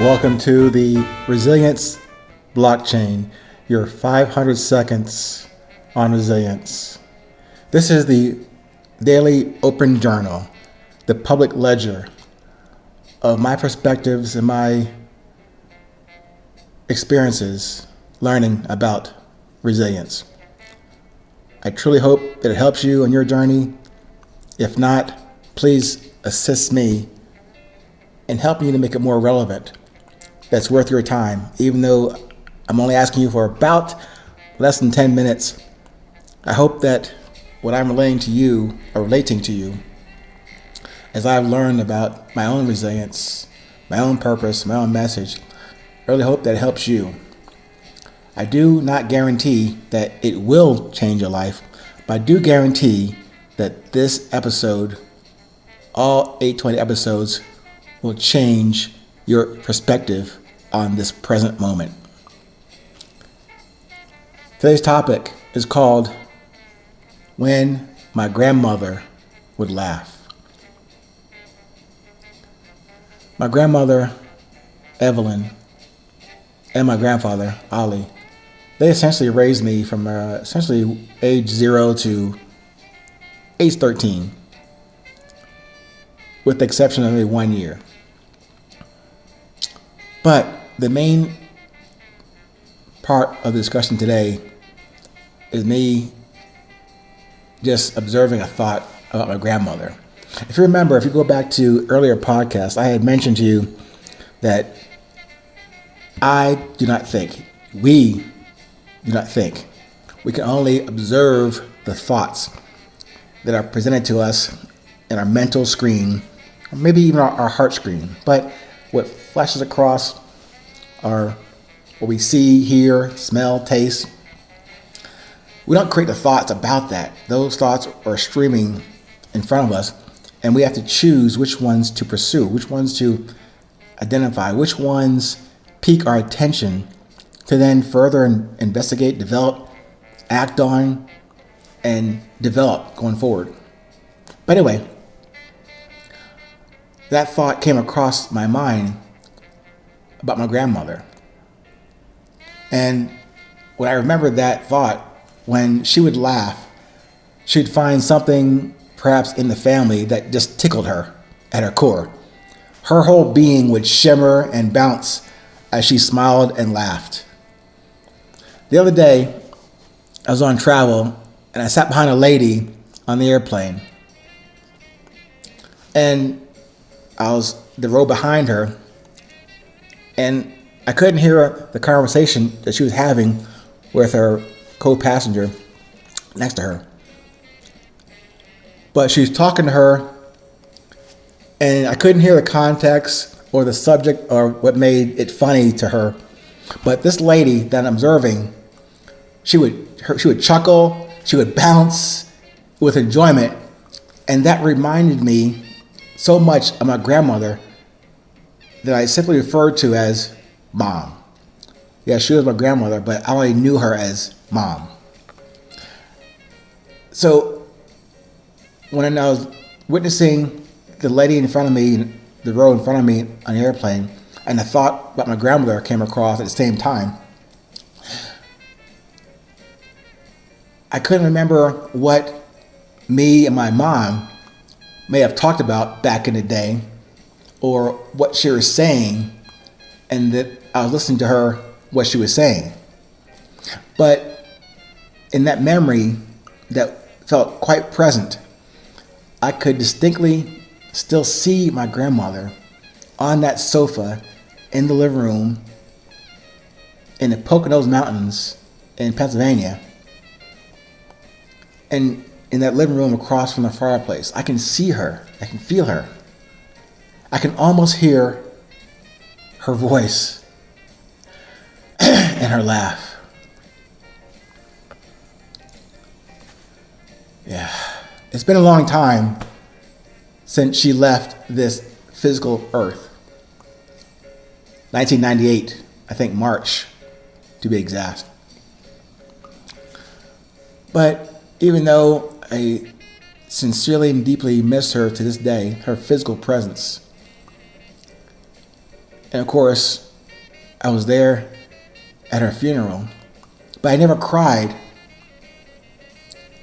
welcome to the Resilience Blockchain, your 500 seconds on resilience. This is the daily open journal, the public ledger of my perspectives and my experiences learning about resilience. I truly hope that it helps you on your journey. If not, please assist me in helping you to make it more relevant. That's worth your time, even though I'm only asking you for about less than 10 minutes. I hope that what I'm relating to you, as I've learned about my own resilience, my own purpose, my own message, I really hope that it helps you. I do not guarantee that it will change your life, but I do guarantee that this episode, all 820 episodes, will change your perspective on this present moment. Today's topic is called When My Grandmother Would Laugh. My grandmother, Evelyn, and my grandfather, Ali, they essentially raised me from essentially age 0 to age 13, with the exception of only 1 year. But the main part of the discussion today is me just observing a thought about my grandmother. If you remember, if you go back to earlier podcasts, I had mentioned to you that we do not think. We can only observe the thoughts that are presented to us in our mental screen, or maybe even our heart screen. But what flashes across are what we see, hear, smell, taste. We don't create the thoughts about that. Those thoughts are streaming in front of us, and we have to choose which ones to pursue, which ones to identify, which ones pique our attention to then further investigate, develop, act on, and develop going forward. But anyway, that thought came across my mind about my grandmother. And when I remembered that thought, when she would laugh, she'd find something perhaps in the family that just tickled her at her core. Her whole being would shimmer and bounce as she smiled and laughed. The other day, I was on travel and I sat behind a lady on the airplane. And I was the row behind her, and I couldn't hear the conversation that she was having with her co-passenger next to her. But she was talking to her, and I couldn't hear the context or the subject or what made it funny to her. But this lady that I'm observing, she would chuckle, she would bounce with enjoyment, and that reminded me so much of my grandmother that I simply referred to as Mom. Yeah, she was my grandmother, but I only knew her as Mom. So when I was witnessing the lady in front of me, the row in front of me on the airplane, and the thought about my grandmother came across at the same time, I couldn't remember what me and my mom may have talked about back in the day, or what she was saying, and that I was listening to her, what she was saying. But in that memory that felt quite present, I could distinctly still see my grandmother on that sofa in the living room in the Poconos Mountains in Pennsylvania, and in that living room across from the fireplace. I can see her. I can feel her. I can almost hear her voice and her laugh. Yeah. It's been a long time since she left this physical earth. 1998, I think March, to be exact. But even though I sincerely and deeply miss her to this day, her physical presence, And of course, I was there at her funeral, but I never cried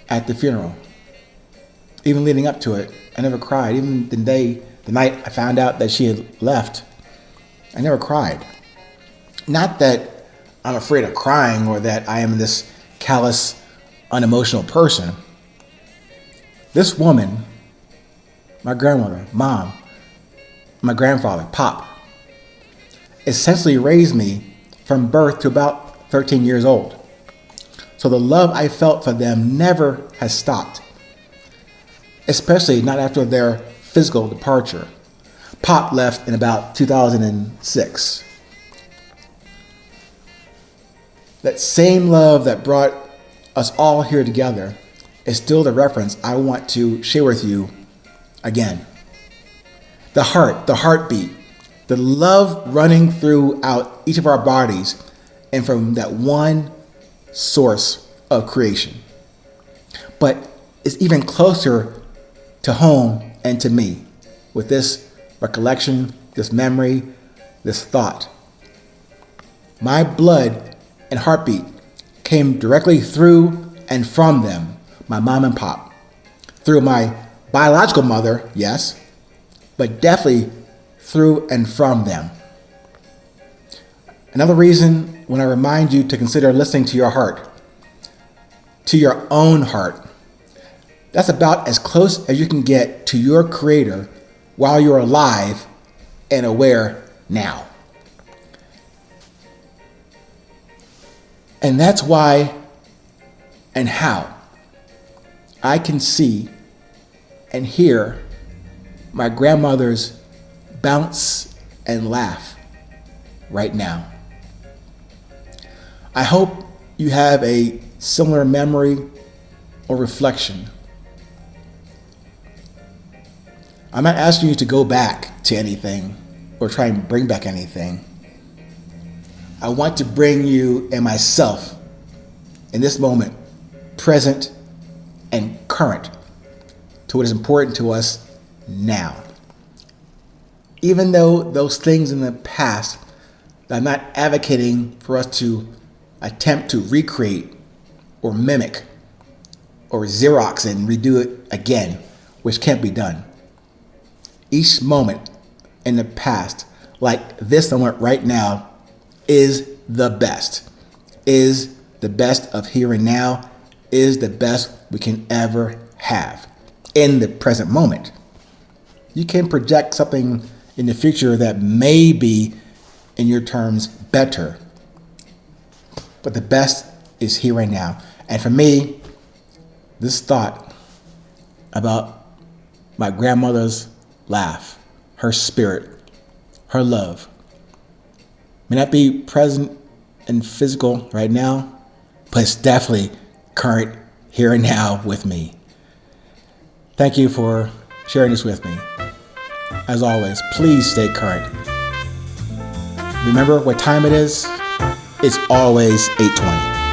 at the funeral. Even leading up to it, I never cried. Even the night I found out that she had left, I never cried. Not that I'm afraid of crying or that I am this callous, unemotional person. This woman, my grandmother, mom, my grandfather, pop, essentially raised me from birth to about 13 years old. So the love I felt for them never has stopped, especially not after their physical departure. Pop left in about 2006. That same love that brought us all here together is still the reference I want to share with you again. The heartbeat, the love running throughout each of our bodies and from that one source of creation. But it's even closer to home and to me with this recollection, this memory, this thought. My blood and heartbeat came directly through and from them, my mom and pop. Through my biological mother, yes, but definitely through and from them. Another reason when I remind you to consider listening to your heart, to your own heart, that's about as close as you can get to your Creator while you're alive and aware now. And that's why and how I can see and hear my grandmother's bounce and laugh right now. I hope you have a similar memory or reflection. I'm not asking you to go back to anything or try and bring back anything. I want to bring you and myself in this moment, present and current, to what is important to us now. Even though those things in the past, I'm not advocating for us to attempt to recreate or mimic or Xerox and redo it again, which can't be done. Each moment in the past, like this moment right now, is the best of here and now, is the best we can ever have in the present moment. You can project something in the future that may be, in your terms, better, but the best is here and now. And for me, this thought about my grandmother's laugh, her spirit, her love, may not be present and physical right now, but it's definitely current here and now with me. Thank you for sharing this with me. As always, please stay current. Remember what time it is? It's always 8:20.